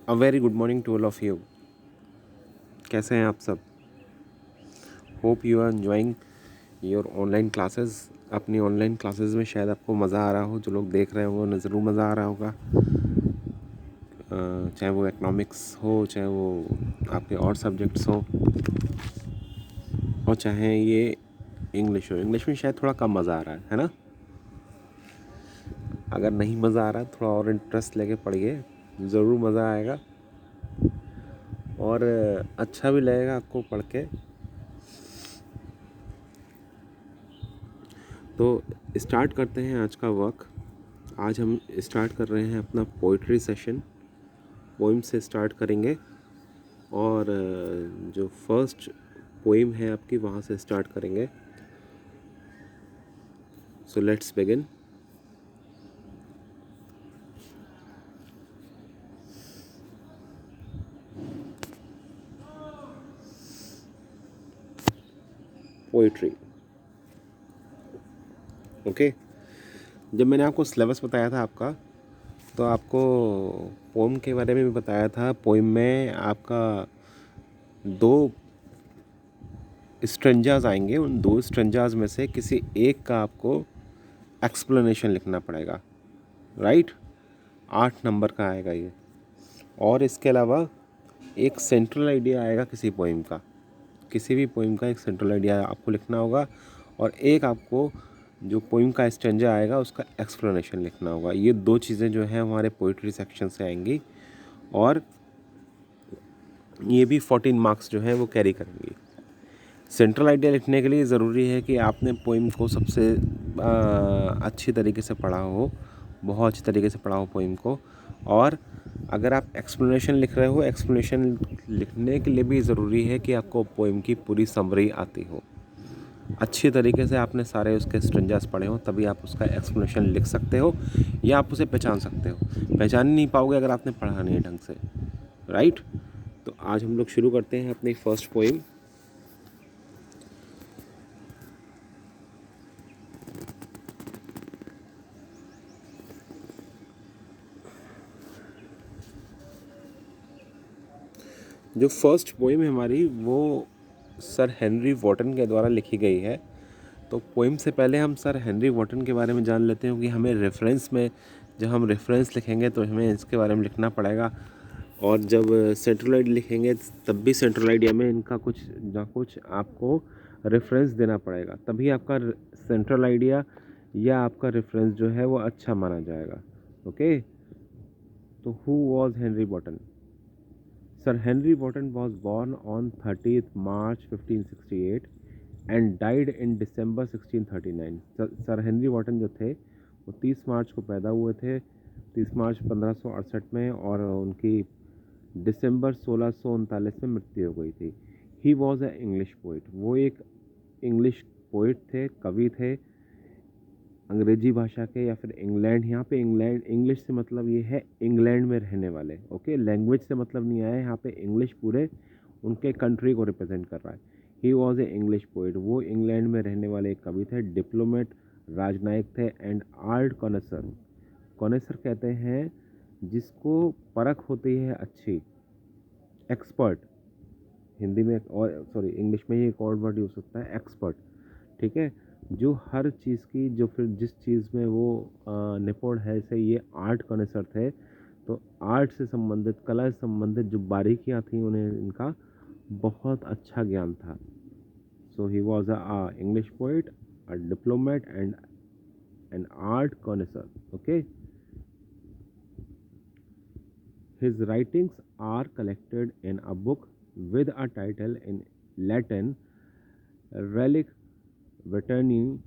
A very good morning to all of you. कैसे हैं आप सब? Hope you are enjoying your online classes. अपनी ऑनलाइन क्लासेस में शायद आपको मज़ा आ रहा हो। जो लोग देख रहे होंगे उन्हें ज़रूर मज़ा आ रहा होगा। चाहे वो इकोनॉमिक्स हो, चाहे वो आपके और सब्जेक्ट्स हों, और चाहे ये इंग्लिश हो। इंग्लिश में शायद थोड़ा कम मज़ा आ रहा है ना? अगर नहीं मज़ा आ रहा, थोड़ा और इंटरेस्ट लेके पढ़िए, ज़रूर मज़ा आएगा और अच्छा भी लगेगा आपको पढ़ के। तो स्टार्ट करते हैं आज का वर्क। आज हम स्टार्ट कर रहे हैं अपना पोइट्री सेशन। पोइम से स्टार्ट करेंगे और जो फर्स्ट पोइम है आपकी वहाँ से स्टार्ट करेंगे। So let's begin. Poetry. Okay. जब मैंने आपको सिलेबस बताया था आपका, तो आपको पोम के बारे में भी बताया था। पोइम में आपका दो स्ट्रेंजाज आएंगे। उन दो स्ट्रेंजाज में से किसी एक का आपको एक्सप्लेनेशन लिखना पड़ेगा, राइट? 8 नंबर का आएगा ये। और इसके अलावा एक सेंट्रल आइडिया आएगा किसी पोइम का। किसी भी पोइम का एक सेंट्रल आइडिया आपको लिखना होगा और एक आपको जो पोइम का स्टेंजा आएगा उसका एक्सप्लेनेशन लिखना होगा। ये दो चीज़ें जो हैं हमारे पोइट्री सेक्शन से आएंगी और ये भी 14 मार्क्स जो हैं वो कैरी करेंगी। सेंट्रल आइडिया लिखने के लिए ज़रूरी है कि आपने पोइम को सबसे अच्छी तरीके से पढ़ा हो, बहुत अच्छी तरीके से पढ़ा हो पोइम को। और अगर आप एक्सप्लेनेशन लिख रहे हो, एक्सप्लेनेशन लिखने के लिए भी ज़रूरी है कि आपको पोइम की पूरी समरी आती हो। अच्छी तरीके से आपने सारे उसके स्ट्रेंजर्स पढ़े हो, तभी आप उसका एक्सप्लेनेशन लिख सकते हो या आप उसे पहचान सकते हो। पहचान नहीं पाओगे अगर आपने पढ़ा नहीं ढंग से, राइट? तो आज हम लोग शुरू करते हैं अपनी फर्स्ट पोइम। जो फर्स्ट पोइम है हमारी, वो सर हेनरी वॉटन के द्वारा लिखी गई है। तो पोइम से पहले हम सर हेनरी वॉटन के बारे में जान लेते हैं कि हमें रेफरेंस में, जब हम रेफरेंस लिखेंगे तो हमें इसके बारे में लिखना पड़ेगा। और जब सेंट्रल आइडिया लिखेंगे तब भी सेंट्रल आइडिया में इनका कुछ ना कुछ आपको रेफरेंस देना पड़ेगा, तभी आपका सेंट्रल आइडिया या आपका रेफरेंस जो है वो अच्छा माना जाएगा। ओके। तो who was Henry Wotton? Sir Henry Wotton was born on 30th March 1568 and died in December 1639। Sir Henry Wotton जो थे वो 30 मार्च को पैदा हुए थे, 30 मार्च 1568 में, और उनकी दिसंबर 1639 में मृत्यु हो गई थी। He was a English poet. वो एक इंग्लिश पोइट थे, कवि थे, अंग्रेजी भाषा के या फिर इंग्लैंड। यहाँ पे इंग्लैंड, इंग्लिश से मतलब ये है इंग्लैंड में रहने वाले। ओके, लैंग्वेज से मतलब नहीं आया यहाँ पे। इंग्लिश पूरे उनके कंट्री को रिप्रेजेंट कर रहा है। He was a English poet. वो इंग्लैंड में रहने वाले एक कवि थे, डिप्लोमेट, राजनयिक थे, एंड आर्ट कॉनेसर। कॉनेसर कहते हैं जिसको परख होती है अच्छी। एक्सपर्ट हिंदी में, और सॉरी इंग्लिश में ही एक और वर्ड यूज़ होता है, एक्सपर्ट। ठीक है, जो हर चीज़ की, जो फिर जिस चीज़ में वो निपुण है, जैसे ये आर्ट कॉनेसर थे, तो आर्ट से संबंधित, कला से संबंधित जो बारीकियाँ थी उन्हें इनका बहुत अच्छा ज्ञान था। So he was a English poet, a diplomat, and an art connoisseur. Okay. His writings are collected in a book with a title in Latin, Relic Veterni,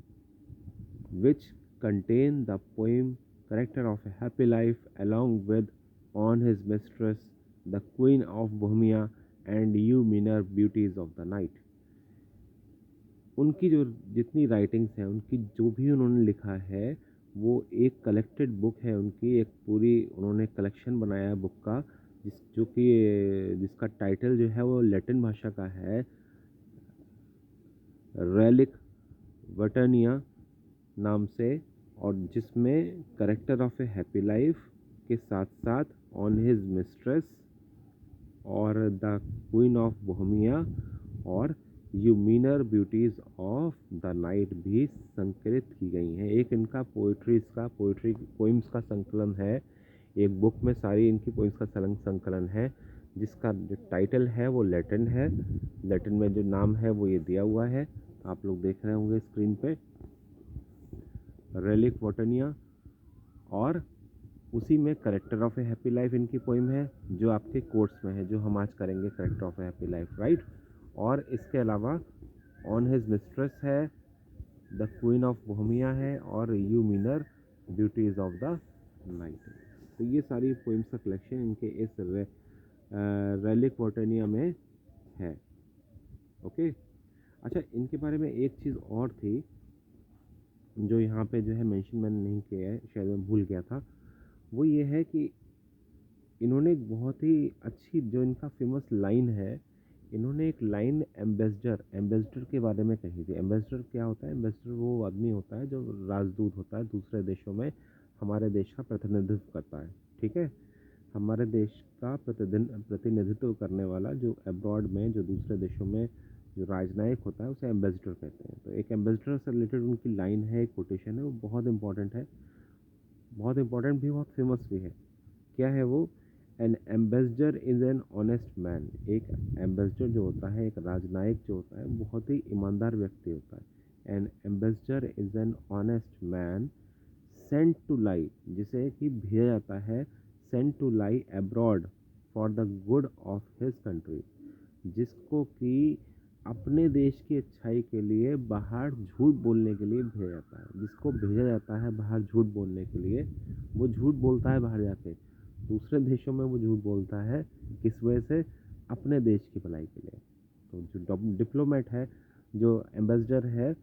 which contain the poem Character of a Happy Life, along with On His Mistress, the Queen of Bohemia, and You Meaner Beauties of the Night। उनकी जो जितनी writings हैं, उनकी जो भी उन्होंने लिखा है, वो एक कलेक्टेड बुक है उनकी। एक पूरी उन्होंने कलेक्शन बनाया है बुक का, जो कि जिसका टाइटल जो है वो लैटिन भाषा का है, रेलिक वर्टनिया नाम से, और जिसमें character of a happy life के साथ साथ ऑन हिज मिस्ट्रेस और द क्वीन ऑफ बोहेमिया और you meaner beauties of the night भी संकलित की गई हैं। एक इनका पोइट्री पोइम्स का संकलन है, एक बुक में सारी इनकी पोइम्स का संकलन है, जिसका जो टाइटल है वो लैटिन है। लैटिन में जो नाम है वो ये दिया हुआ है, आप लोग देख रहे होंगे स्क्रीन पे, रेलिक वोटनिया। और उसी में character of a happy life इनकी पोइम है, जो आपके कोर्स में है, जो हम आज करेंगे, character of a happy life, right. और इसके अलावा ऑन हिज मिस्ट्रेस है, द क्वीन ऑफ बोहेमिया है, और you meaner beauties of the night. तो ये सारी पोइम्स का कलेक्शन इनके इस रेलिक वोटनिया में है। ओके, अच्छा, इनके बारे में एक चीज़ और थी जो यहाँ पे जो है मेंशन मैंने नहीं किया है, शायद मैं भूल गया था। वो ये है कि इन्होंने एक बहुत ही अच्छी, जो इनका फेमस लाइन है, इन्होंने एक लाइन एम्बेसडर के बारे में कही थी। एम्बेसडर क्या होता है? एम्बेसडर वो आदमी होता है जो राजदूत होता है, दूसरे देशों में हमारे देश का प्रतिनिधित्व करता है, ठीक है। हमारे देश का प्रतिनिधित्व करने वाला जो अब्रॉड में, जो दूसरे देशों में जो राजनयिक होता है, उसे एम्बेसडर कहते हैं। तो एक एम्बेसडर से रिलेटेड उनकी लाइन है, एक कोटेशन है, वो बहुत इंपॉर्टेंट है, बहुत इंपॉर्टेंट भी, बहुत फेमस भी है। क्या है वो? N ambassador is an honest man. एक एम्बेसडर जो होता है, एक राजनयिक जो होता है, बहुत ही ईमानदार व्यक्ति होता है। An ambassador is an honest man sent to lie, जिसे कि भेजा जाता है, sent to lie abroad for the good of his country, जिसको कि अपने देश की अच्छाई के लिए बाहर झूठ बोलने के लिए भेजा जाता है। जिसको भेजा जाता है बाहर झूठ बोलने के लिए, वो झूठ बोलता है बाहर जाके, दूसरे देशों में वो झूठ बोलता है, किस वजह से? अपने देश की भलाई के लिए। तो जो डिप्लोमेट है, जो एम्बेसडर है,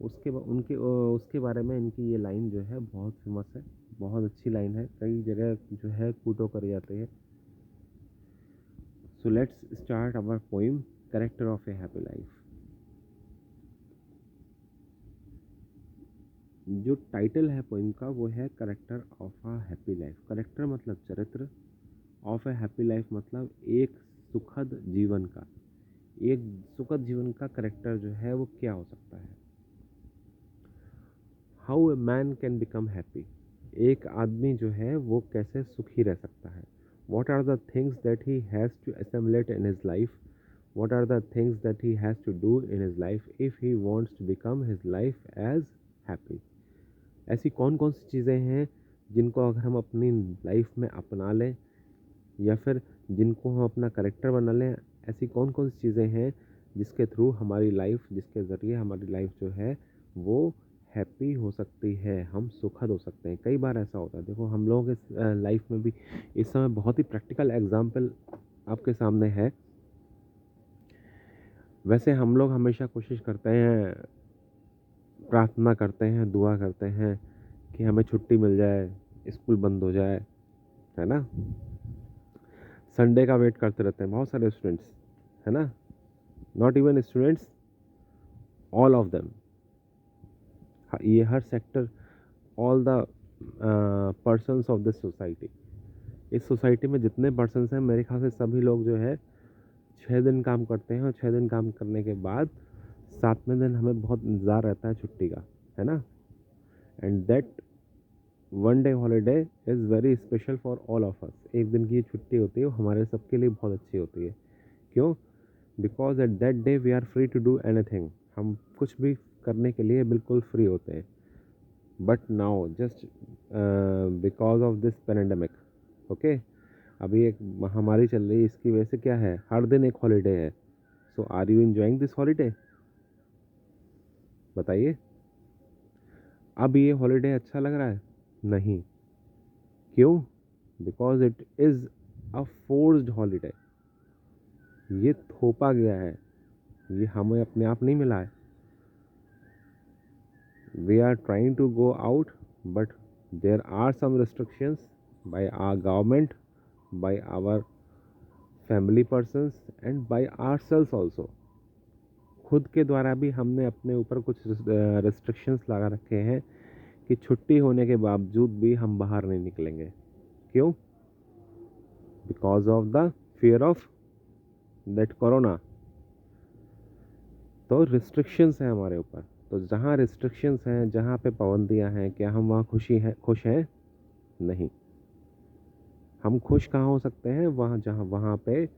उसके बारे में इनकी ये लाइन जो है बहुत फेमस है, बहुत अच्छी लाइन है, कई जगह जो है कोटो करी जाती है। So let's start our poem, character of a happy life. जो टाइटल है पोइम का वो है character of a happy life. Character मतलब चरित्र, ऑफ ए हैप्पी लाइफ मतलब एक सुखद जीवन का। एक सुखद जीवन का करेक्टर जो है वो क्या हो सकता है? How a man can become happy, एक आदमी जो है वो कैसे सुखी रह सकता है। What are the things that he has to assimilate in his life, what are the things that he has to do in his life if he wants to become his life as happy। ऐसी कौन कौन सी चीज़ें हैं जिनको अगर हम अपनी life में अपना लें, या फिर जिनको हम अपना करेक्टर बना लें, ऐसी कौन कौन सी चीज़ें हैं जिसके थ्रू हमारी लाइफ, जिसके ज़रिए हमारी लाइफ जो है वो हैप्पी हो सकती है, हम सुखद हो सकते हैं। कई बार ऐसा होता है, देखो हम लोगों के लाइफ में भी इस समय बहुत ही प्रैक्टिकल एग्जाम्पल आपके सामने है। वैसे हम लोग हमेशा कोशिश करते हैं, प्रार्थना करते हैं, दुआ करते हैं कि हमें छुट्टी मिल जाए, स्कूल बंद हो जाए, है ना। संडे का वेट करते रहते हैं बहुत सारे स्टूडेंट्स, है ना। Not even students, all of them, ये हर sector, all the persons of this society. इस सोसाइटी में जितने पर्सन्स हैं, मेरे ख्याल से सभी लोग जो है 6 दिन काम करते हैं, और 6 दिन काम करने के बाद 7वें दिन हमें बहुत इंतज़ार रहता है छुट्टी का, है ना। And that one day holiday is very special for all of us. एक दिन की छुट्टी होती है, वो हमारे सबके लिए बहुत अच्छी होती है। क्यों? Because at that day we are free to do anything, हम कुछ भी करने के लिए बिल्कुल फ्री होते हैं। But now just because of this pandemic, okay, अभी एक महामारी चल रही है, इसकी वजह से क्या है, हर दिन एक हॉलीडे है। So are you enjoying this holiday? बताइए, अब ये हॉलीडे अच्छा लग रहा है? नहीं। क्यों? Because it is a forced holiday. ये थोपा गया है, ये हमें अपने आप नहीं मिला है। We are trying to go out, but there are some restrictions by our government, by our family persons and by ourselves also. खुद के द्वारा भी हमने अपने ऊपर कुछ रिस्ट्रिक्शंस लगा रखे हैं कि छुट्टी होने के बावजूद भी हम बाहर नहीं निकलेंगे। क्यों? Because of the fear of that corona. तो रिस्ट्रिक्शंस हैं हमारे ऊपर। तो जहाँ रिस्ट्रिक्शंस हैं, जहाँ पे पाबंदियाँ हैं, क्या हम वहाँ खुश हैं? नहीं। हम खुश कहाँ हो सकते हैं?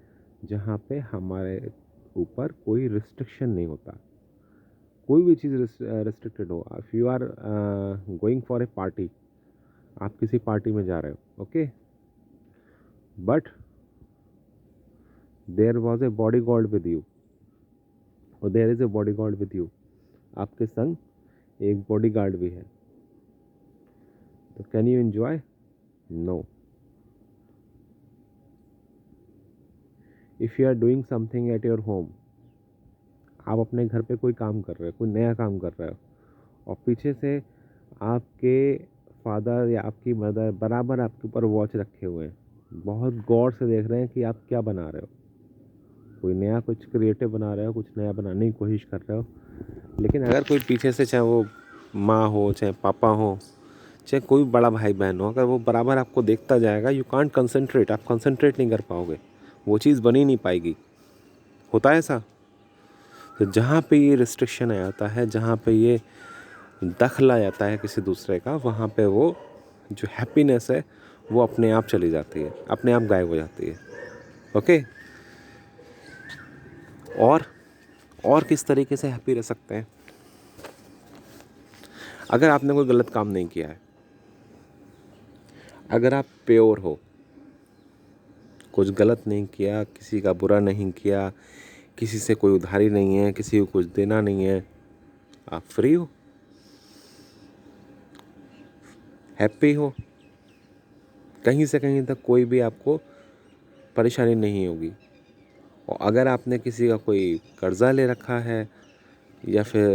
जहाँ पे हमारे ऊपर कोई रिस्ट्रिक्शन नहीं होता। कोई भी चीज़ रिस्ट्रिक्टेड हो। If you are going for a party, आप किसी पार्टी में जा रहे हो, okay, but there was a bodyguard with you, और there is a bodyguard with you. आपके संग एक बॉडी गार्ड भी है, तो can you enjoy? No. If you are doing something at your home, आप अपने घर पे कोई काम कर रहे हो, कोई नया काम कर रहे हो, और पीछे से आपके फादर या आपकी मदर बराबर आपके ऊपर वॉच रखे हुए हैं, बहुत गौर से देख रहे हैं कि आप क्या बना रहे हो। कोई नया कुछ क्रिएटिव बना रहे हो, कुछ नया बनाने की कोशिश कर रहे हो, लेकिन अगर कोई पीछे से, चाहे वो माँ हो, चाहे पापा हो, चाहे कोई बड़ा भाई बहन हो, अगर वो बराबर आपको देखता जाएगा, यू कांट कंसंट्रेट, आप कंसंट्रेट नहीं कर पाओगे, वो चीज़ बनी नहीं पाएगी। होता है ऐसा। तो जहाँ पे ये रिस्ट्रिक्शन आ जाता है, जहाँ पे ये दखल आ जाता है किसी दूसरे का, वहाँ पे वो जो हैप्पीनेस है वो अपने आप चली जाती है, अपने आप गायब हो जाती है। ओके। और किस तरीके से हैप्पी रह सकते हैं? अगर आपने कोई गलत काम नहीं किया है, अगर आप प्योर हो, कुछ गलत नहीं किया, किसी का बुरा नहीं किया, किसी से कोई उधारी नहीं है, किसी को कुछ देना नहीं है, आप फ्री हो, हैप्पी हो, कहीं से कहीं तक कोई भी आपको परेशानी नहीं होगी। और अगर आपने किसी का कोई कर्जा ले रखा है, या फिर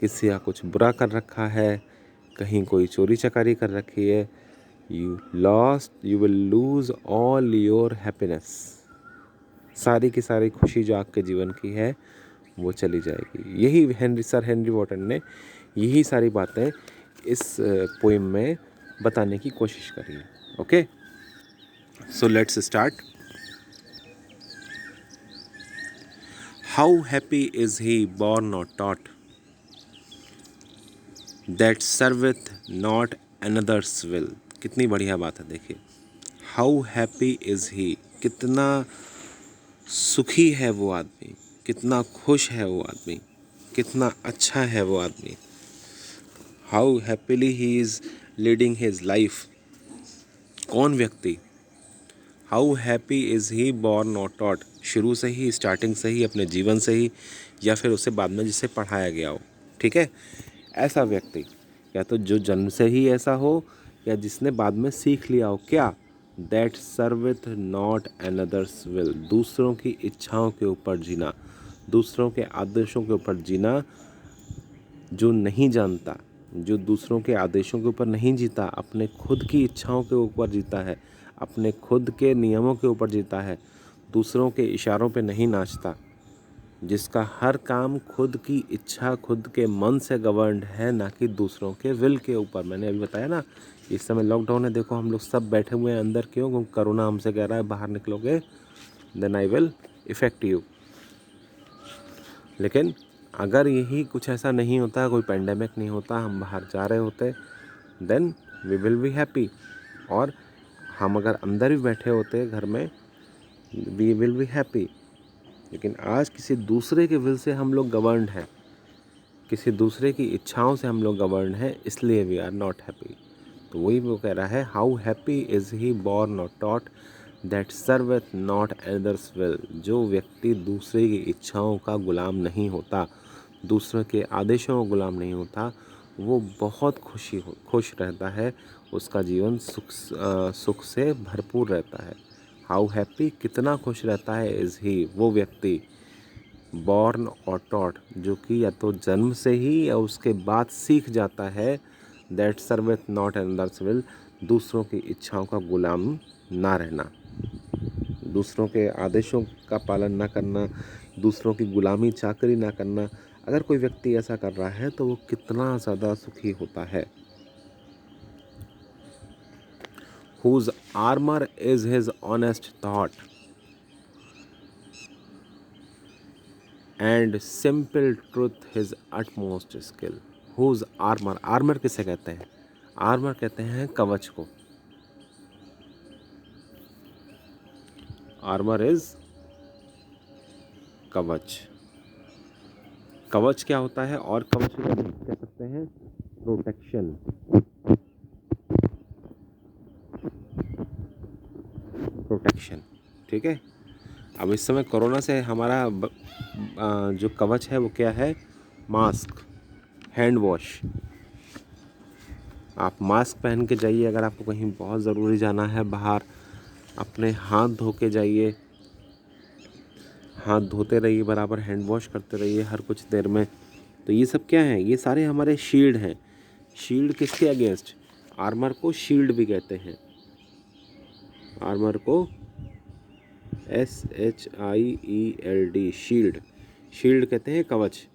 किसी का कुछ बुरा कर रखा है, कहीं कोई चोरी चकारी कर रखी है, you will lose all your happiness. सारी की सारी खुशी जो आपके जीवन की है वो चली जाएगी। यही सर हेनरी वॉटन ने यही सारी बातें इस पोइम में बताने की कोशिश करी है। Okay, so let's start. How happy is he born or taught, that serveth not another's will। कितनी बढ़िया बात है, देखिए। हाउ हैप्पी इज ही, कितना सुखी है वो आदमी, कितना खुश है वो आदमी, कितना अच्छा है वो आदमी। How happily he is leading his life. कौन व्यक्ति? How happy is he born or taught, शुरू से ही, स्टार्टिंग से ही, अपने जीवन से ही, या फिर उसे बाद में जिसे पढ़ाया गया हो। ठीक है, ऐसा व्यक्ति, या तो जो जन्म से ही ऐसा हो, या जिसने बाद में सीख लिया हो। क्या? दैट सर्विथ नॉट अनदर्स विल, दूसरों की इच्छाओं के ऊपर जीना, दूसरों के आदेशों के ऊपर जीना। जो नहीं जानता, जो दूसरों के आदेशों के ऊपर नहीं जीता, अपने खुद की इच्छाओं के ऊपर जीता है, अपने खुद के नियमों के ऊपर जीता है, दूसरों के इशारों पे नहीं नाचता, जिसका हर काम खुद की इच्छा, खुद के मन से गवर्नड है, ना कि दूसरों के विल के ऊपर। मैंने अभी बताया ना, इस समय लॉकडाउन है, देखो हम लोग सब बैठे हुए हैं अंदर। क्यों? क्योंकि कोरोना हमसे कह रहा है बाहर निकलोगे then I will effect you. लेकिन अगर यही कुछ ऐसा नहीं होता, कोई पेंडेमिक नहीं होता, हम बाहर जा रहे होते, then we will be happy. और हम अगर अंदर भी बैठे होते घर में, वी विल बी हैप्पी। लेकिन आज किसी दूसरे के विल से हम लोग गवर्नड हैं, किसी दूसरे की इच्छाओं से हम लोग गवर्न हैं, इसलिए वी आर नॉट हैप्पी। तो वही वो कह रहा है, how happy is he born or taught, that serveth not others will. जो व्यक्ति दूसरे की इच्छाओं का गुलाम नहीं होता, दूसरों के आदेशों का गुलाम नहीं होता, वो बहुत खुश रहता है, उसका जीवन सुख से भरपूर रहता है। हाउ हैप्पी, कितना खुश रहता है, इज ही, वो व्यक्ति, बॉर्न और टॉट, जो कि या तो जन्म से ही या उसके बाद सीख जाता है, दैट सर्वेथ नॉट अनदर्स विल, दूसरों की इच्छाओं का गुलाम ना रहना, दूसरों के आदेशों का पालन ना करना, दूसरों की गुलामी चाकरी ना करना। अगर कोई व्यक्ति ऐसा कर रहा है तो वो कितना ज़्यादा सुखी होता है। Whose armor is his honest thought, and simple truth his utmost skill. Whose armour, armour किसे कहते हैं? आर्मर कहते हैं कवच को। आर्मर इज कवच। कवच क्या होता है? और कवच को कह सकते हैं प्रोटेक्शन। प्रोटेक्शन, ठीक है। अब इस समय कोरोना से हमारा जो कवच है वो क्या है? Mask, hand wash. आप मास्क पहन के जाइए, अगर आपको कहीं बहुत ज़रूरी जाना है बाहर, अपने हाथ धो के जाइए, हाथ धोते रहिए, बराबर हैंड वॉश करते रहिए हर कुछ देर में। तो ये सब क्या है? ये सारे हमारे शील्ड हैं। शील्ड किसके अगेंस्ट? आर्मर को शील्ड भी कहते हैं। आर्मर को SHIELD, शील्ड। शील्ड कहते हैं कवच।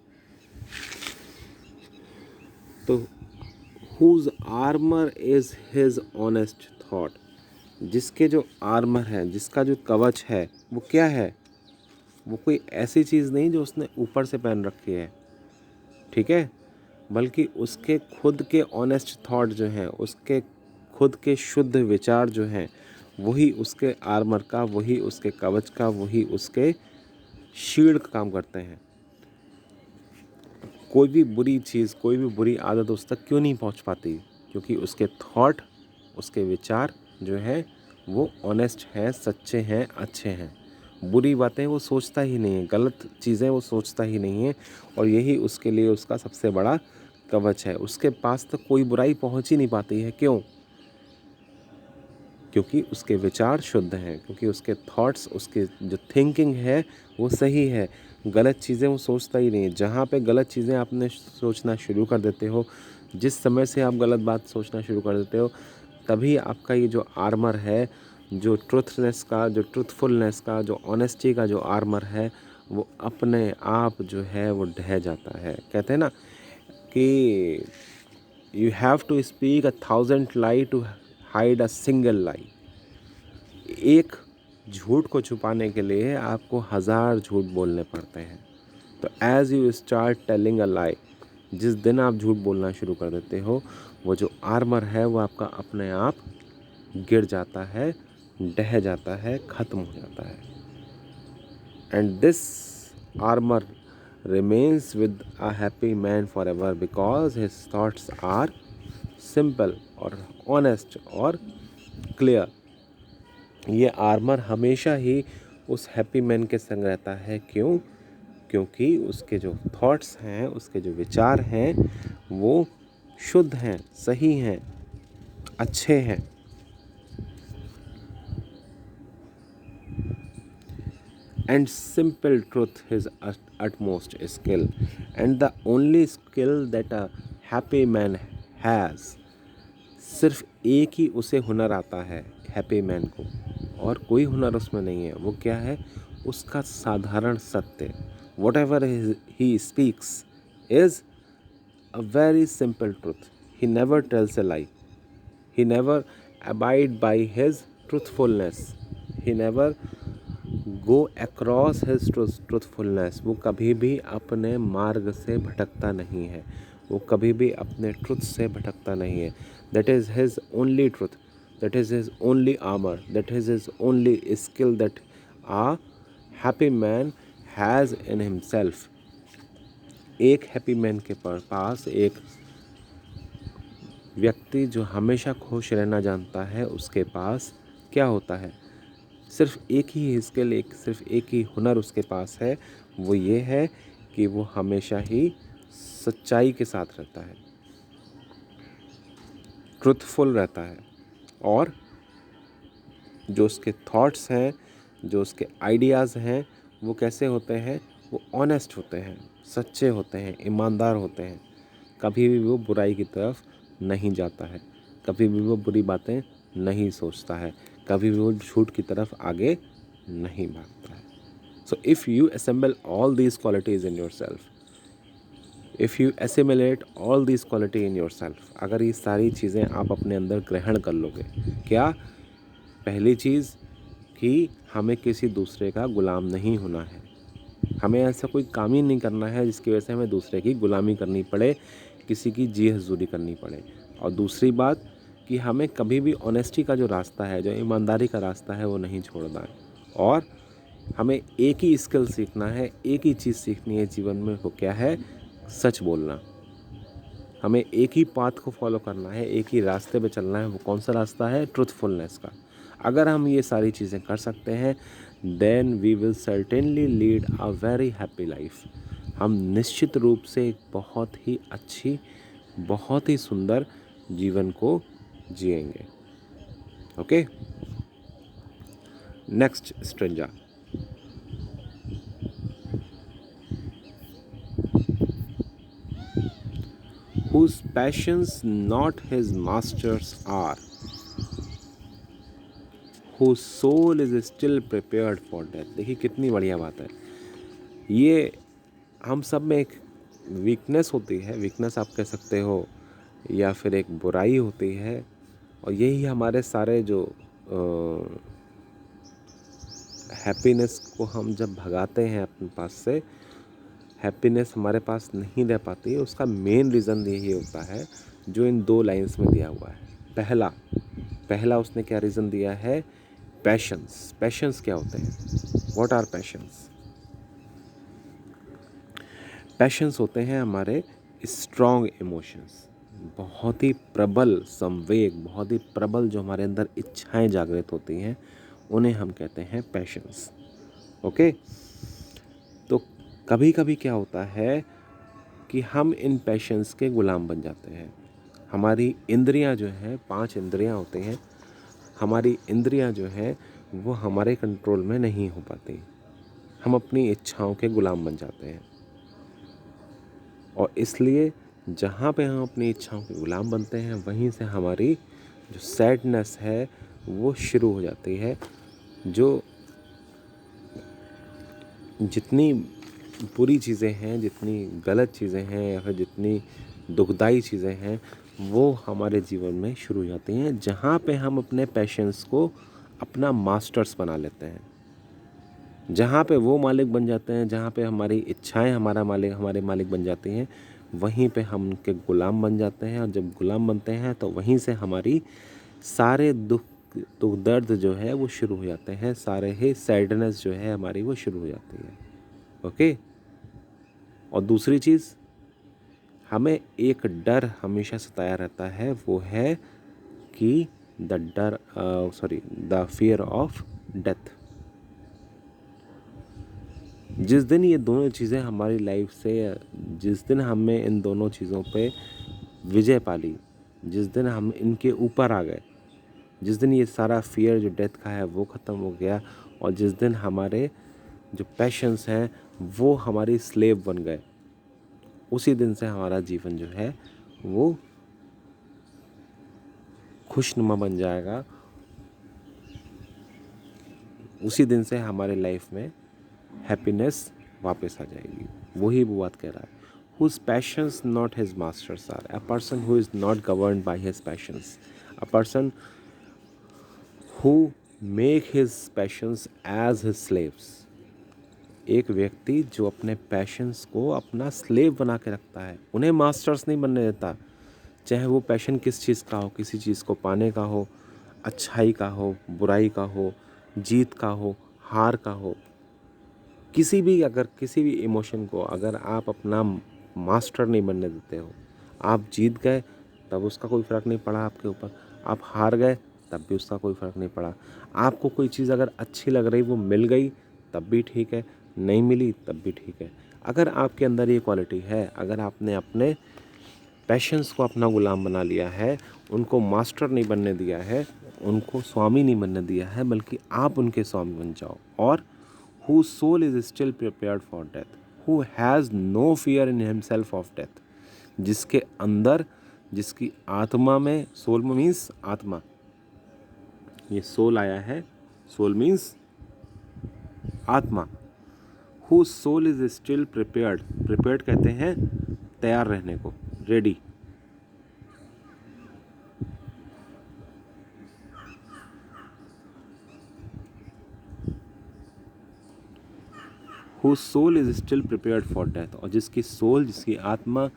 तो whose armour is his honest thought. जिसके जो आर्मर है, जिसका जो कवच है, वो क्या है? वो कोई ऐसी चीज़ नहीं जो उसने ऊपर से पहन रखी है, ठीक है, बल्कि उसके खुद के ऑनेस्ट थॉट जो हैं, उसके खुद के शुद्ध विचार जो हैं, वही उसके आर्मर का, वही उसके कवच का, वही उसके शील्ड का काम करते हैं। कोई भी बुरी चीज़, कोई भी बुरी आदत उस तक क्यों नहीं पहुंच पाती? क्योंकि उसके थॉट, उसके विचार जो है वो ऑनेस्ट हैं, सच्चे हैं, अच्छे हैं। बुरी बातें वो सोचता ही नहीं है, गलत चीज़ें वो सोचता ही नहीं है, और यही उसके लिए उसका सबसे बड़ा कवच है। उसके पास तक कोई बुराई पहुंच ही नहीं पाती है। क्यों? क्योंकि उसके विचार शुद्ध हैं, क्योंकि उसके थॉट्स, उसके जो थिंकिंग है वो सही है। गलत चीज़ें वो सोचता ही नहीं है। जहाँ पे गलत चीज़ें आपने सोचना शुरू कर देते हो, जिस समय से आप गलत बात सोचना शुरू कर देते हो, तभी आपका ये जो आर्मर है, जो ट्रुथनेस का, जो ट्रुथफुलनेस का, जो ऑनेस्टी का जो आर्मर है, वो अपने आप जो है वो ढह जाता है। कहते हैं ना कि you have to speak 1,000 lie to hide a single lie. एक झूठ को छुपाने के लिए आपको 1000 झूठ बोलने पड़ते हैं। तो as you start telling a lie, जिस दिन आप झूठ बोलना शुरू कर देते हो, वो जो आर्मर है वो आपका अपने आप गिर जाता है, ढह जाता है, ख़त्म हो जाता है। And this armour remains with a happy man forever because his thoughts are simple और honest और clear। ये आर्मर हमेशा ही उस हैप्पी मैन के संग रहता है। क्यों? क्योंकि उसके जो थॉट्स हैं, उसके जो विचार हैं, वो शुद्ध हैं, सही हैं, अच्छे हैं। And simple truth his utmost skill, and the only skill that a happy man has। सिर्फ एक ही उसे हुनर आता है हैप्पी मैन को, और कोई हुनर उसमें नहीं है। वो क्या है? उसका साधारण सत्य। What ever he speaks is a very simple truth. He never tells A lie. He never abide by his truthfulness. He never go across his truthfulness. वो कभी भी अपने मार्ग से भटकता नहीं है, वो कभी भी अपने ट्रुथ से भटकता नहीं है। That is his only truth, that is his only armour, that is his only skill that a happy man has in himself. एक हैप्पी मैन के पास, एक व्यक्ति जो हमेशा खुश रहना जानता है, उसके पास क्या होता है? सिर्फ एक ही स्किल, सिर्फ एक ही हुनर उसके पास है। वो ये है कि वो हमेशा ही सच्चाई के साथ रहता है, ट्रुथफुल रहता है, और जो उसके थॉट्स हैं, जो उसके आइडियाज़ हैं, वो कैसे होते हैं? वो ऑनेस्ट होते हैं, सच्चे होते हैं, ईमानदार होते हैं। कभी भी वो बुराई की तरफ नहीं जाता है, कभी भी वो बुरी बातें नहीं सोचता है, कभी भी वो झूठ की तरफ आगे नहीं भागता है। So if you assemble all these qualities in your self, if you assimilate all these quality in your self, अगर ये सारी चीज़ें आप अपने अंदर ग्रहण कर लोगे, क्या? पहली चीज़ कि हमें किसी दूसरे का गुलाम नहीं होना है, हमें ऐसा कोई काम ही नहीं करना है जिसकी वजह से हमें दूसरे की गुलामी करनी पड़े, किसी की जी हजूरी करनी पड़े। और दूसरी बात कि हमें कभी भी ऑनेस्टी का जो रास्ता है, जो ईमानदारी का रास्ता है, वो नहीं छोड़ना है। और हमें एक ही स्किल सीखना है, एक ही चीज़ सीखनी है जीवन में, वो क्या है? सच बोलना। हमें एक ही पाथ को फॉलो करना है, एक ही रास्ते पे चलना है। वो कौन सा रास्ता है? ट्रुथफुलनेस का। अगर हम ये सारी चीज़ें कर सकते हैं, then we will certainly lead a very happy life. हम निश्चित रूप से एक बहुत ही अच्छी, बहुत ही सुंदर जीवन को जिएंगे। Okay, next stanza. Whose passions not his masters are, whose soul is still prepared for death। देखिए कितनी बढ़िया बात है। ये हम सब में एक वीकनेस होती है, वीकनेस आप कह सकते हो, या फिर एक बुराई होती है। और यही हमारे सारे जो हैप्पीनेस को हम जब भगाते हैं अपने पास से, हैप्पीनेस हमारे पास नहीं रह पाती है, उसका मेन रीज़न यही होता है जो इन 2 लाइंस में दिया हुआ है। पहला उसने क्या रीज़न दिया है? पैशंस। पैशंस क्या होते हैं? What are patience? पैशंस होते हैं हमारे स्ट्रॉन्ग इमोशंस, बहुत ही प्रबल संवेग, बहुत ही प्रबल जो हमारे अंदर इच्छाएं जागृत होती हैं, उन्हें हम कहते हैं पैशंस। ओके, तो कभी कभी क्या होता है कि हम इन पैशंस के गुलाम बन जाते हैं। हमारी इंद्रियां जो हैं, 5 इंद्रियां होती हैं, हमारी इंद्रियां जो हैं वो हमारे कंट्रोल में नहीं हो पाती। हम अपनी इच्छाओं के गुलाम बन जाते हैं। और इसलिए जहाँ पे हम अपनी इच्छाओं के गुलाम बनते हैं, वहीं से हमारी जो सैडनेस है वो शुरू हो जाती है। जो जितनी बुरी चीज़ें हैं, जितनी गलत चीज़ें हैं, या फिर जितनी दुखदाई चीज़ें हैं, वो हमारे जीवन में शुरू हो जाती हैं, जहाँ पे हम अपने पैशंस को अपना मास्टर्स बना लेते हैं, जहाँ पे वो मालिक बन जाते हैं, जहाँ पे हमारी इच्छाएं हमारे मालिक बन जाती हैं, वहीं पे हम उनके गुलाम बन जाते हैं। और जब गुलाम बनते हैं तो वहीं से हमारी सारे दुख दर्द जो है वो शुरू हो जाते हैं, सारे ही सैडनेस जो है हमारी वो शुरू हो जाती है। ओके, और दूसरी चीज़, हमें एक डर हमेशा सताया रहता है, वो है कि द फियर ऑफ डेथ। जिस दिन ये दोनों चीज़ें हमारी लाइफ से, जिस दिन हमें इन दोनों चीज़ों पे विजय पाली, जिस दिन हम इनके ऊपर आ गए, जिस दिन ये सारा फियर जो डेथ का है वो ख़त्म हो गया, और जिस दिन हमारे जो पैशंस हैं वो हमारी स्लेव बन गए, उसी दिन से हमारा जीवन जो है वो खुशनुमा बन जाएगा। उसी दिन से हमारे लाइफ में हैप्पीनेस वापस आ जाएगी। वही वो बात कह रहा है। Whose passions not his masters are, a person who is not governed by his passions, a person who make his passions as his slaves। एक व्यक्ति जो अपने पैशंस को अपना स्लेव बना के रखता है, उन्हें मास्टर्स नहीं बनने देता। चाहे वो पैशन किस चीज़ का हो, किसी चीज़ को पाने का हो, अच्छाई का हो, बुराई का हो, जीत का हो, हार का हो, किसी भी इमोशन को अगर आप अपना मास्टर नहीं बनने देते हो, आप जीत गए तब उसका कोई फ़र्क नहीं पड़ा आपके ऊपर, आप हार गए तब भी उसका कोई फ़र्क नहीं पड़ा। आपको कोई चीज़ अगर अच्छी लग रही, वो मिल गई तब भी ठीक है, नहीं मिली तब भी ठीक है। अगर आपके अंदर ये क्वालिटी है, अगर आपने अपने पैशंस को अपना गुलाम बना लिया है, उनको मास्टर नहीं बनने दिया है, उनको स्वामी नहीं बनने दिया है, बल्कि आप उनके स्वामी बन जाओ। और whose soul is still prepared for death, who has no fear in himself of death, जिसके अंदर, जिसकी आत्मा में, सोल मीन्स आत्मा, ये सोल आया है, सोल मीन्स आत्मा। whose soul is still prepared, prepared कहते हैं तैयार रहने को, ready. whose soul is still prepared for death, और जिसकी सोल, जिसकी आत्मा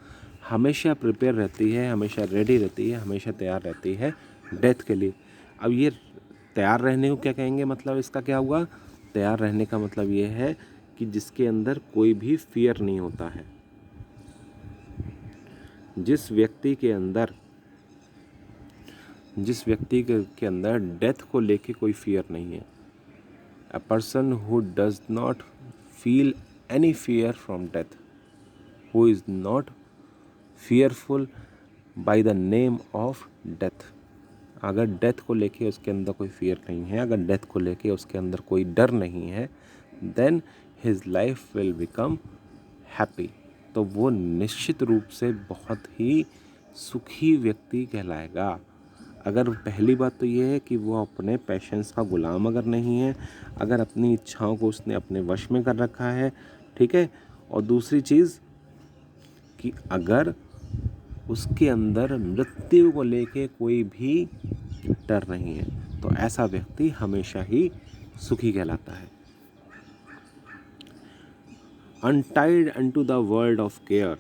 हमेशा प्रिपेयर रहती है, हमेशा रेडी रहती है, हमेशा तैयार रहती है डेथ के लिए। अब ये तैयार रहने को क्या कहेंगे, मतलब इसका क्या हुआ? तैयार रहने का मतलब ये है कि जिसके अंदर कोई भी फियर नहीं होता है। जिस व्यक्ति के अंदर डेथ को लेके कोई फियर नहीं है, a person who does not feel any fear from death, who is not fearful by the name of death. अगर डेथ को लेके उसके अंदर कोई फियर नहीं है, अगर डेथ को लेके उसके अंदर कोई डर नहीं है, then his life will become happy. तो वो निश्चित रूप से बहुत ही सुखी व्यक्ति कहलाएगा। अगर पहली बात तो ये है कि वो अपने पैशंस का गुलाम अगर नहीं है, अगर अपनी इच्छाओं को उसने अपने वश में कर रखा है, ठीक है। और दूसरी चीज़ कि अगर उसके अंदर मृत्यु को लेके कोई भी डर नहीं है, तो ऐसा व्यक्ति हमेशा ही सुखी कहलाता है। Untied unto the world of care,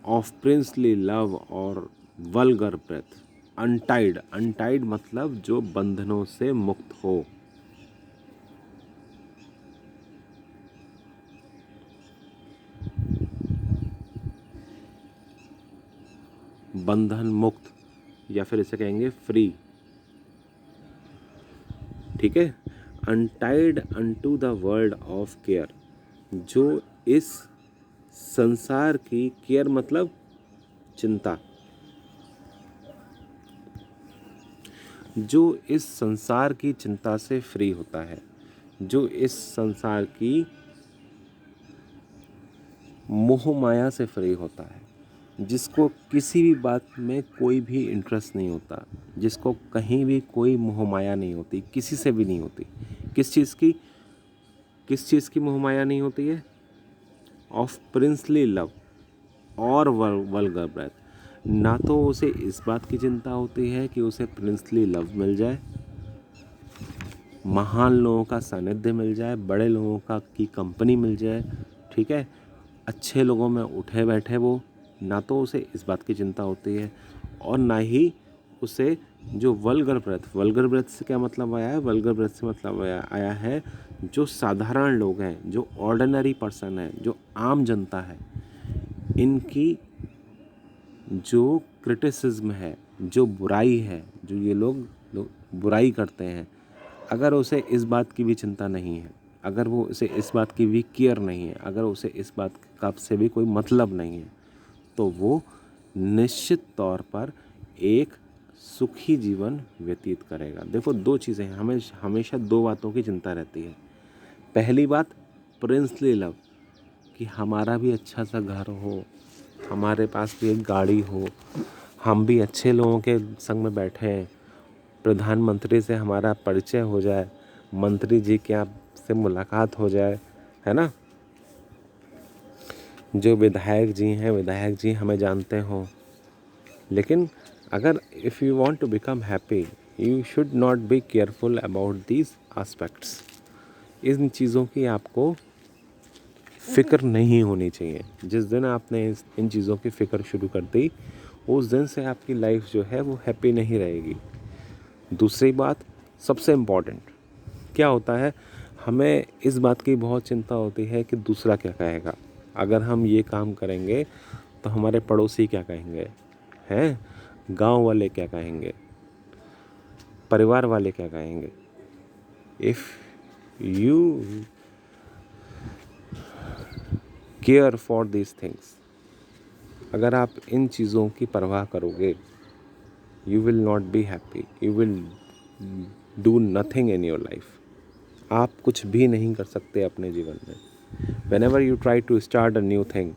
of princely love और vulgar breath। Untied मतलब जो बंधनों से मुक्त हो। बंधन मुक्त, या फिर इसे कहेंगे फ्री, ठीक है। Untied unto the world of care, जो इस संसार की, केयर मतलब चिंता, जो इस संसार की चिंता से फ्री होता है, जो इस संसार की मोह माया से फ्री होता है, जिसको किसी भी बात में कोई भी इंटरेस्ट नहीं होता, जिसको कहीं भी कोई मोह माया नहीं होती, किसी से भी नहीं होती। किस चीज़ की मोह माया नहीं होती है? ऑफ प्रिंसली लव और वल्गर ब्रेथ। ना तो उसे इस बात की चिंता होती है कि उसे प्रिंसली लव मिल जाए, महान लोगों का सानिध्य मिल जाए, बड़े लोगों की कंपनी मिल जाए, ठीक है, अच्छे लोगों में उठे बैठे वो। ना तो उसे इस बात की चिंता होती है, और ना ही उसे जो वल्गर ब्रेथ से क्या मतलब आया है? वल्गर ब्रेथ से मतलब आया है जो साधारण लोग हैं, जो ऑर्डिनरी पर्सन है, जो आम जनता है, इनकी जो क्रिटिसिज्म है, जो बुराई है, जो ये लोग बुराई करते हैं, अगर उसे इस बात की भी चिंता नहीं है, अगर वो उसे इस बात की भी केयर नहीं है, अगर उसे इस बात का से भी कोई मतलब नहीं है, तो वो निश्चित तौर पर एक सुखी जीवन व्यतीत करेगा। देखो, दो चीज़ें हैं, हमें हमेशा दो बातों की चिंता रहती है। पहली बात प्रिंसली लव, कि हमारा भी अच्छा सा घर हो, हमारे पास भी एक गाड़ी हो, हम भी अच्छे लोगों के संग में बैठे हैं, प्रधानमंत्री से हमारा परिचय हो जाए, मंत्री जी के आपसे मुलाकात हो जाए, है ना, जो विधायक जी हमें जानते हों। लेकिन अगर if you want to become happy, you should not be careful about these aspects. इन चीज़ों की आपको फ़िक्र नहीं होनी चाहिए। जिस दिन आपने इन चीज़ों की फ़िक्र शुरू कर दी, उस दिन से आपकी लाइफ जो है वो हैप्पी नहीं रहेगी। दूसरी बात, सबसे इम्पॉर्टेंट क्या होता है, हमें इस बात की बहुत चिंता होती है कि दूसरा क्या कहेगा। अगर हम ये काम करेंगे तो हमारे पड़ोसी क्या कहेंगे, हैं, गांव वाले क्या कहेंगे, परिवार वाले क्या कहेंगे। If you care for these things, अगर आप इन चीज़ों की परवाह करोगे, you will not be happy, you will do nothing in your life. आप कुछ भी नहीं कर सकते अपने जीवन में। Whenever you try to start a new thing,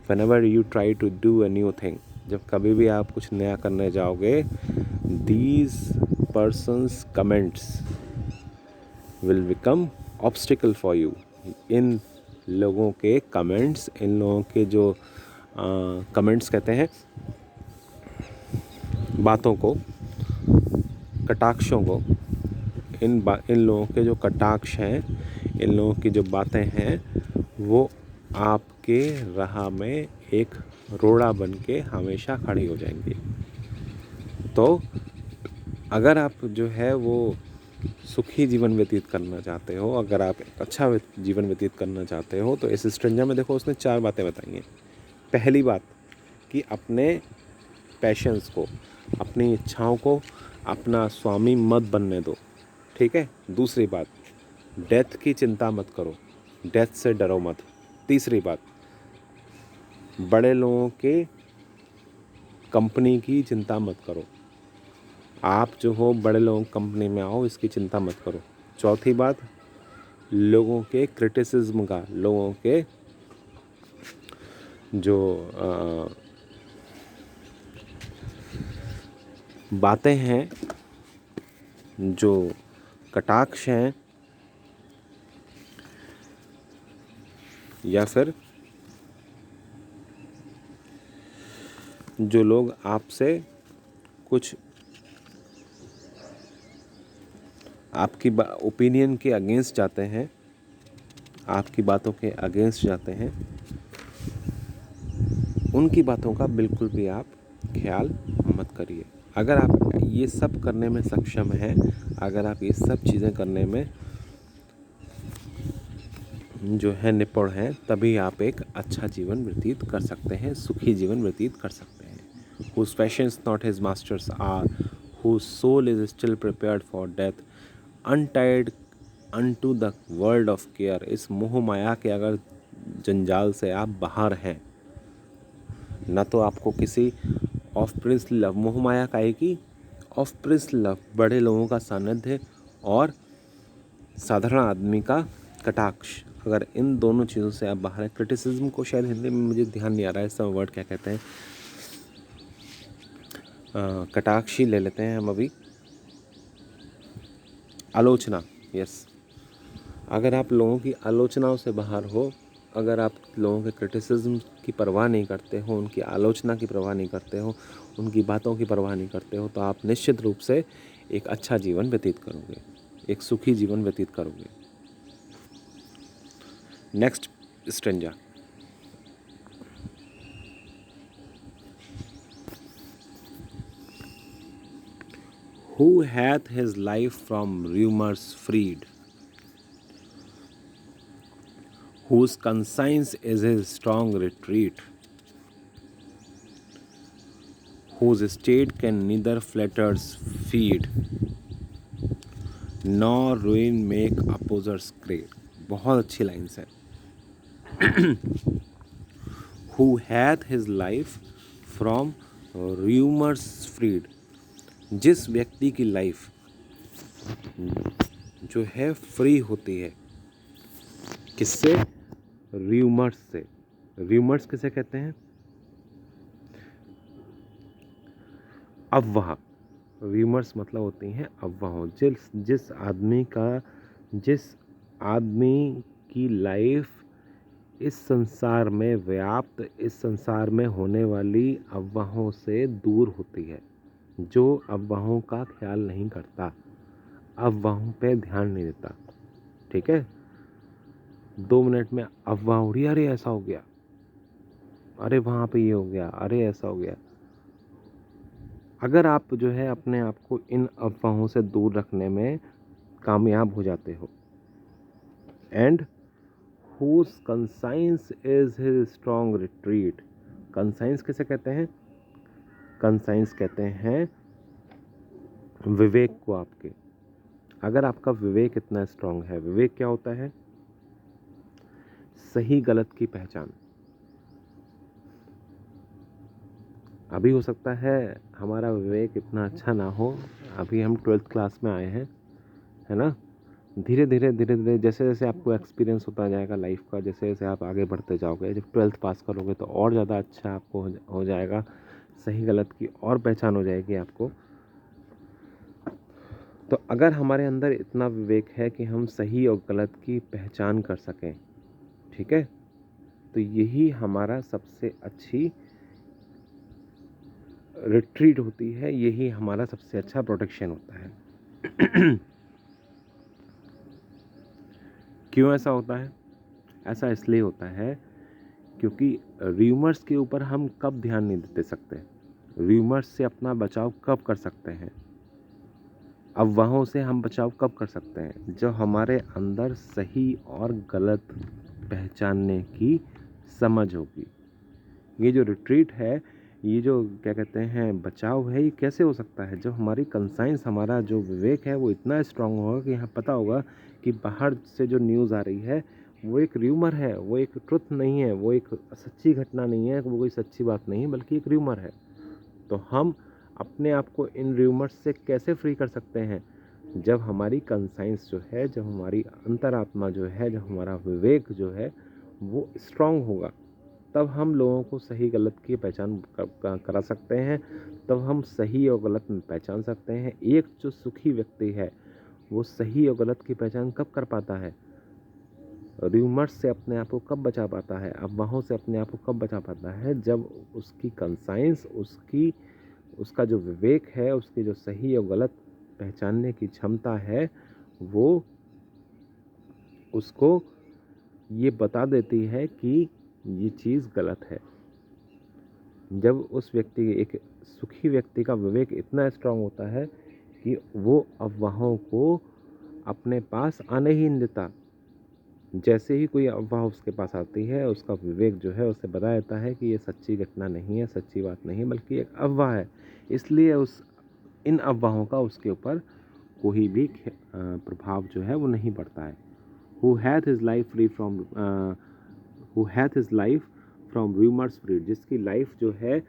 whenever you try to do a new thing, जब कभी भी आप कुछ नया करने जाओगे, these persons comments will become obstacle for you। इन लोगों के कमेंट्स, इन लोगों के जो कमेंट्स कहते हैं, बातों को, कटाक्षों को, इन लोगों के जो कटाक्ष हैं, इन लोगों की जो बातें हैं वो आपके राह में एक रोड़ा बन के हमेशा खड़ी हो जाएंगी। तो अगर आप जो है वो सुखी जीवन व्यतीत करना चाहते हो, अगर आप एक अच्छा जीवन व्यतीत करना चाहते हो, तो इस स्ट्रेंजर में देखो उसने 4 बातें बताई हैं। पहली बात कि अपने पैशंस को, अपनी इच्छाओं को अपना स्वामी मत बनने दो, ठीक है। दूसरी बात, डेथ की चिंता मत करो, डेथ से डरो मत। तीसरी बात, बड़े लोगों के कंपनी की चिंता मत करो, आप जो हो बड़े लोगों की कंपनी में आओ, इसकी चिंता मत करो। चौथी बात, लोगों के क्रिटिसिज्म का, लोगों के जो बातें हैं, जो कटाक्ष हैं, या फिर जो लोग आपसे कुछ आपकी ओपिनियन के अगेंस्ट जाते हैं, आपकी बातों के अगेंस्ट जाते हैं, उनकी बातों का बिल्कुल भी आप ख्याल मत करिए। अगर आप ये सब करने में सक्षम हैं, अगर आप ये सब चीज़ें करने में जो है निपुण हैं, तभी आप एक अच्छा जीवन व्यतीत कर सकते हैं, सुखी जीवन व्यतीत कर सकते हैं। Whose passions not his masters are, whose soul is still prepared for death, untied unto the world of care। इस मोह माया के अगर जंजाल से आप बाहर हैं, ना तो आपको किसी ऑफ प्रिंस लव, मोह माया का है कि ऑफ प्रिंस लव, बड़े लोगों का सानिध्य और साधारण आदमी का कटाक्ष, अगर इन दोनों चीज़ों से आप बाहर हैं। क्रिटिसिज्म को शायद हिंदी में मुझे ध्यान नहीं आ रहा है, इसका वर्ड क्या कहते हैं, कटाक्ष ही ले लेते हैं हम अभी, आलोचना, यस। अगर आप लोगों की आलोचनाओं से बाहर हो, अगर आप लोगों के क्रिटिसिज्म की परवाह नहीं करते हो, उनकी आलोचना की परवाह नहीं करते हो, उनकी बातों की परवाह नहीं करते हो, तो आप निश्चित रूप से एक अच्छा जीवन व्यतीत करोगे, एक सुखी जीवन व्यतीत करोगे। Next stranger, who hath his life from rumors freed, whose conscience is his strong retreat, whose state can neither flatters feed, nor ruin make opposers great। बहुत अच्छी लाइन्स है। Who hath his life from rumors freed, जिस व्यक्ति की life जो है free होती है, किससे, र्यूमर्स से। र्यूमर्स किसे कहते हैं, अफवाह। र्यूमर्स मतलब होती हैं अफवाहों। जिस आदमी की लाइफ इस संसार में व्याप्त, इस संसार में होने वाली अफवाहों से दूर होती है, जो अफवाहों का ख्याल नहीं करता, अफवाहों पे ध्यान नहीं देता, ठीक है। 2 मिनट में अफवाह हो रही है, अरे ऐसा हो गया, अरे वहाँ पे ये हो गया, अरे ऐसा हो गया। अगर आप जो है अपने आप को इन अफवाहों से दूर रखने में कामयाब हो जाते हो, and whose conscience is his strong retreat। conscience किसे कहते हैं, conscience कहते हैं विवेक को आपके। अगर आपका विवेक इतना स्ट्रांग है, विवेक क्या होता है, सही गलत की पहचान। अभी हो सकता है हमारा विवेक इतना अच्छा ना हो, अभी हम 12th क्लास में आए हैं, है ना। धीरे धीरे जैसे जैसे आपको एक्सपीरियंस होता जाएगा लाइफ का, जैसे जैसे आप आगे बढ़ते जाओगे, जब 12th पास करोगे तो और ज़्यादा अच्छा आपको हो जाएगा, सही गलत की और पहचान हो जाएगी आपको। तो अगर हमारे अंदर इतना विवेक है कि हम सही और गलत की पहचान कर सकें, ठीक है, तो यही हमारा सबसे अच्छी रिट्रीट होती है, यही हमारा सबसे अच्छा प्रोटेक्शन होता है। क्यों ऐसा होता है? ऐसा इसलिए होता है क्योंकि र्यूमर्स के ऊपर हम कब ध्यान नहीं दे सकते, र्यूमर्स से अपना बचाव कब कर सकते हैं, अफवाहों से हम बचाव कब कर सकते हैं, जब हमारे अंदर सही और गलत पहचानने की समझ होगी। ये जो रिट्रीट है, ये जो क्या कहते हैं बचाव है, ये कैसे हो सकता है? जब हमारी कंसाइंस, हमारा जो विवेक है वो इतना स्ट्रांग होगा कि हमें पता होगा कि बाहर से जो न्यूज़ आ रही है वो एक र्यूमर है, वो एक ट्रुथ नहीं है, वो एक सच्ची घटना नहीं है, वो कोई सच्ची बात नहीं है, बल्कि एक र्यूमर है। तो हम अपने आप को इन र्यूमर्स से कैसे फ्री कर सकते हैं? जब हमारी कंसाइंस जो है, जब हमारी अंतरात्मा जो है, जब हमारा विवेक जो है वो स्ट्रांग होगा, तब हम लोगों को सही गलत की पहचान करा सकते हैं, तब हम सही और गलत में पहचान सकते हैं। एक जो सुखी व्यक्ति है वो सही और गलत की पहचान कब कर पाता है? र्यूमर्स से अपने आप को कब बचा पाता है, अफवाहों से अपने आप को कब बचा पाता है? जब उसकी कंसाइंस, उसका जो विवेक है, उसकी जो सही और गलत पहचानने की क्षमता है, वो उसको ये बता देती है कि ये चीज़ गलत है। जब उस व्यक्ति, एक सुखी व्यक्ति का विवेक इतना स्ट्रांग होता है कि वो अफवाहों को अपने पास आने ही नहीं देता। जैसे ही कोई अफवाह उसके पास आती है, उसका विवेक जो है उसे बता देता है कि ये सच्ची घटना नहीं है, सच्ची बात नहीं, बल्कि एक अफवाह है। इसलिए इन अफवाहों का उसके ऊपर कोई भी प्रभाव जो है वो नहीं पड़ता है। Who hath his life free from who hath his life from rumors free, जिसकी लाइफ जो है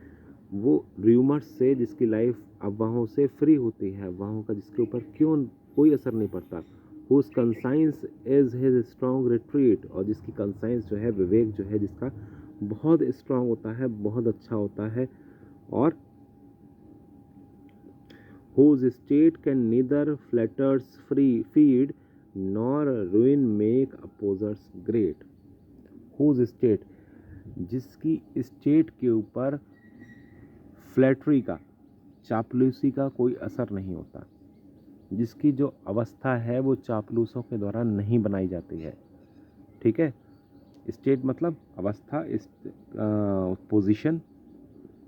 वो र्यूमर्स से, जिसकी लाइफ अफवाहों से फ्री होती है, अफवाहों का जिसके ऊपर क्यों कोई असर नहीं पड़ता। whose conscience is his strong retreat, और जिसकी कंसाइंस जो है, विवेक जो है जिसका बहुत स्ट्रांग होता है, बहुत अच्छा होता है, और whose state can neither flatters feed nor ruin make opposers great। whose state, जिसकी स्टेट के ऊपर फ्लैटरी का, चापलूसी का कोई असर नहीं होता, जिसकी जो अवस्था है वो चापलूसों के द्वारा नहीं बनाई जाती है। ठीक है, स्टेट मतलब अवस्था, पोजीशन,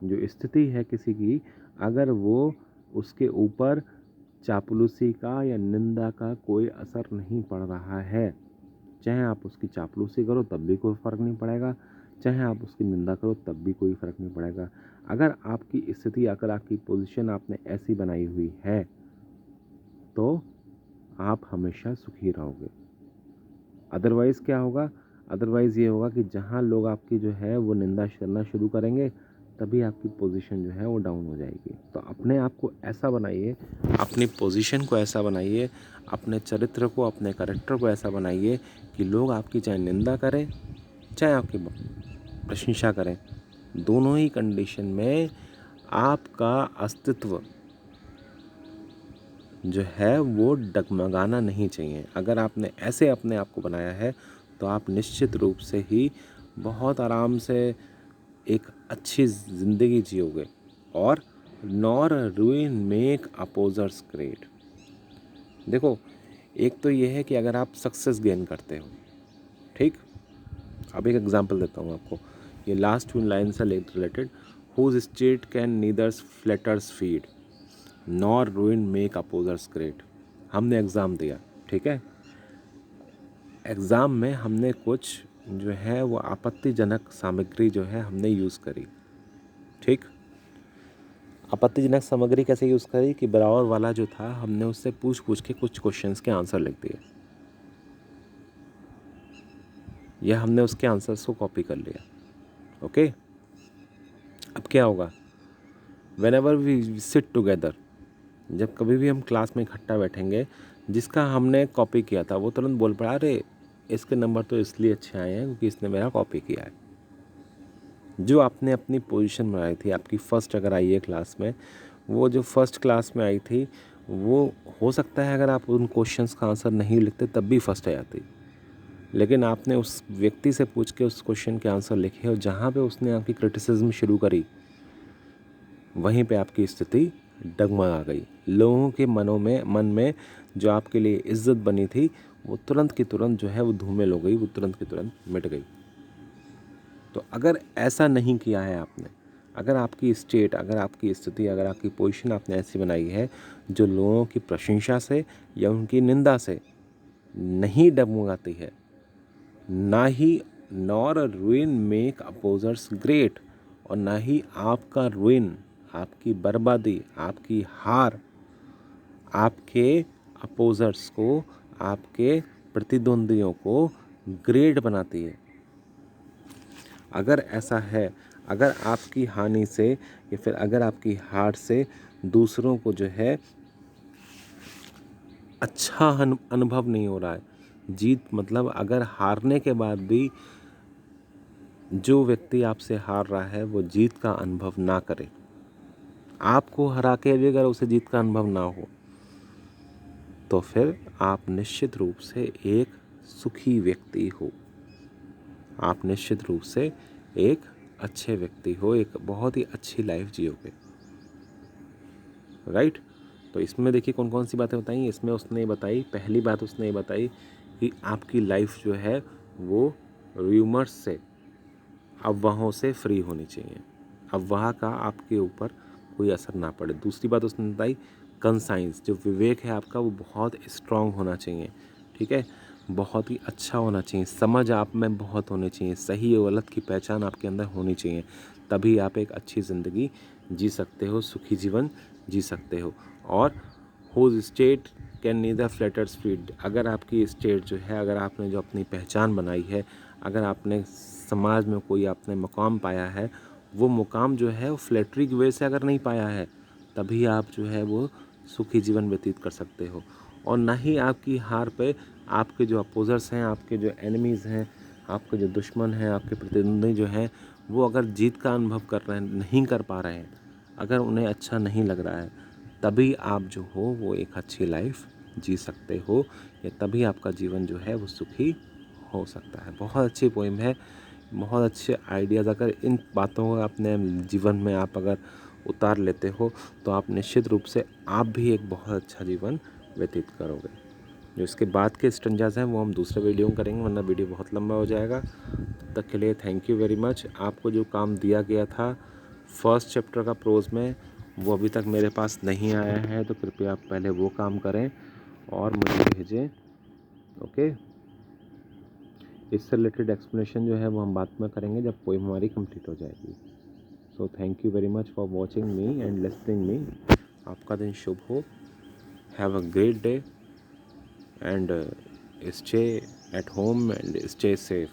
जो स्थिति है किसी की, अगर वो उसके ऊपर चापलूसी का या निंदा का कोई असर नहीं पड़ रहा है, चाहे आप उसकी चापलूसी करो तब भी कोई फ़र्क नहीं पड़ेगा, चाहे आप उसकी निंदा करो तब भी कोई फ़र्क नहीं पड़ेगा। अगर आपकी स्थिति, अगर आपकी पोजीशन आपने ऐसी बनाई हुई है तो आप हमेशा सुखी रहोगे। अदरवाइज़ क्या होगा? अदरवाइज़ ये होगा कि जहाँ लोग आपकी जो है वो निंदा करना शुरू करेंगे, तभी आपकी पोजीशन जो है वो डाउन हो जाएगी। तो अपने आप को ऐसा बनाइए, अपनी पोजीशन को ऐसा बनाइए, अपने चरित्र को, अपने कैरेक्टर को ऐसा बनाइए कि लोग आपकी चाहे निंदा करें, चाहे आपकी प्रशंसा करें, दोनों ही कंडीशन में आपका अस्तित्व जो है वो डगमगाना नहीं चाहिए। अगर आपने ऐसे अपने आप को बनाया है तो आप निश्चित रूप से ही बहुत आराम से एक अच्छी ज़िंदगी जियोगे। और nor ruin make oppressors great. देखो, एक तो ये है कि अगर आप सक्सेस गेन करते हो, ठीक, अब एक एग्जांपल देता हूँ आपको, ये लास्ट 2 लाइन से related, whose state can neither flutters feed nor ruin make oppressors great. हमने एग्ज़ाम दिया, ठीक है, एग्ज़ाम में हमने कुछ जो है वो आपत्तिजनक सामग्री जो है हमने यूज़ करी, ठीक। आपत्तिजनक सामग्री कैसे यूज़ करी कि बराबर वाला जो था, हमने उससे पूछ के कुछ क्वेश्चंस के आंसर लिख दिए, या हमने उसके आंसर्स को कॉपी कर लिया। ओके, अब क्या होगा? व्हेनेवर वी सिट टुगेदर, जब कभी भी हम क्लास में इकट्ठा बैठेंगे, जिसका हमने कॉपी किया था वो तुरंत बोल पड़ा, अरे इसके नंबर तो इसलिए अच्छे आए हैं क्योंकि इसने मेरा कॉपी किया है। जो आपने अपनी पोजीशन बनाई थी, आपकी फ़र्स्ट अगर आई है क्लास में, वो जो फर्स्ट क्लास में आई थी, वो हो सकता है अगर आप उन क्वेश्चंस का आंसर नहीं लिखते तब भी फर्स्ट आ जाती, लेकिन आपने उस व्यक्ति से पूछ के उस क्वेश्चन के आंसर लिखे और जहाँ पे उसने आपकी क्रिटिसिज्म शुरू करी, वहीं पे आपकी स्थिति डगमगा गई। लोगों के मन में जो आपके लिए इज्जत बनी थी वो तुरंत की तुरंत जो है वो धूमिल हो गई, वो तुरंत की तुरंत मिट गई। तो अगर ऐसा नहीं किया है आपने, अगर आपकी स्टेट, अगर आपकी स्थिति, अगर आपकी पोजीशन आपने ऐसी बनाई है जो लोगों की प्रशंसा से या उनकी निंदा से नहीं डगमगाती है, ना ही nor ruin make oppressors great, और ना ही आपका रुइन, आपकी बर्बादी, आपकी हार आपके अपोजर्स को, आपके प्रतिद्वंदियों को ग्रेट बनाती है। अगर ऐसा है, अगर आपकी हानि से या फिर अगर आपकी हार से दूसरों को जो है अच्छा अनुभव नहीं हो रहा है, जीत मतलब अगर हारने के बाद भी जो व्यक्ति आपसे हार रहा है वो जीत का अनुभव ना करे, आपको हरा के भी अगर उसे जीत का अनुभव ना हो, तो फिर आप निश्चित रूप से एक सुखी व्यक्ति हो, आप निश्चित रूप से एक अच्छे व्यक्ति हो, एक बहुत ही अच्छी लाइफ जियोगे, राइट। तो इसमें देखिए कौन कौन सी बातें बताई। इसमें उसने बताई, पहली बात उसने बताई कि आपकी लाइफ जो है वो र्यूमर्स से, अफवाहों से फ्री होनी चाहिए, अफवाह का आपके ऊपर कोई असर ना पड़े। दूसरी बात उसने बताई कंसाइंस, जो विवेक है आपका वो बहुत स्ट्रांग होना चाहिए, ठीक है, बहुत ही अच्छा होना चाहिए, समझ आप में बहुत होनी चाहिए, सही और गलत की पहचान आपके अंदर होनी चाहिए, तभी आप एक अच्छी ज़िंदगी जी सकते हो, सुखी जीवन जी सकते हो। और whose state can neither flutters feed, अगर आपकी स्टेट जो है, अगर आपने जो अपनी पहचान बनाई है, अगर आपने समाज में कोई आपने मुकाम पाया है, वो मुकाम जो है वो फ्लैटरी की वजह से अगर नहीं पाया है, तभी आप जो है वो सुखी जीवन व्यतीत कर सकते हो। और ना ही आपकी हार पे आपके जो अपोजर्स हैं, आपके जो एनिमीज़ हैं, आपके जो दुश्मन हैं, आपके प्रतिद्वंदी जो हैं, वो अगर जीत का अनुभव कर रहे हैं, नहीं कर पा रहे हैं, अगर उन्हें अच्छा नहीं लग रहा है, तभी आप जो हो वो एक अच्छी लाइफ जी सकते हो, या तभी आपका जीवन जो है वो सुखी हो सकता है। बहुत अच्छी पोइम है, बहुत अच्छे आइडियाज़, अगर इन बातों को अपने जीवन में आप अगर उतार लेते हो तो आप निश्चित रूप से आप भी एक बहुत अच्छा जीवन व्यतीत करोगे। जो इसके बाद के स्टेंजाज हैं वो हम दूसरे वीडियो में करेंगे, वरना वीडियो बहुत लंबा हो जाएगा। तब तक के लिए थैंक यू वेरी मच। आपको जो काम दिया गया था फर्स्ट चैप्टर का प्रोज में, वो अभी तक मेरे पास नहीं आया है, तो कृपया आप पहले वो काम करें और मुझे भेजें, ओके। इससे रिलेटेड एक्सप्लेनेशन जो है वो हम बाद में करेंगे जब पोएम हमारी कंप्लीट हो जाएगी। So thank you very much for watching me and listening me. आपका दिन शुभ हो। Have a great day and stay at home and stay safe.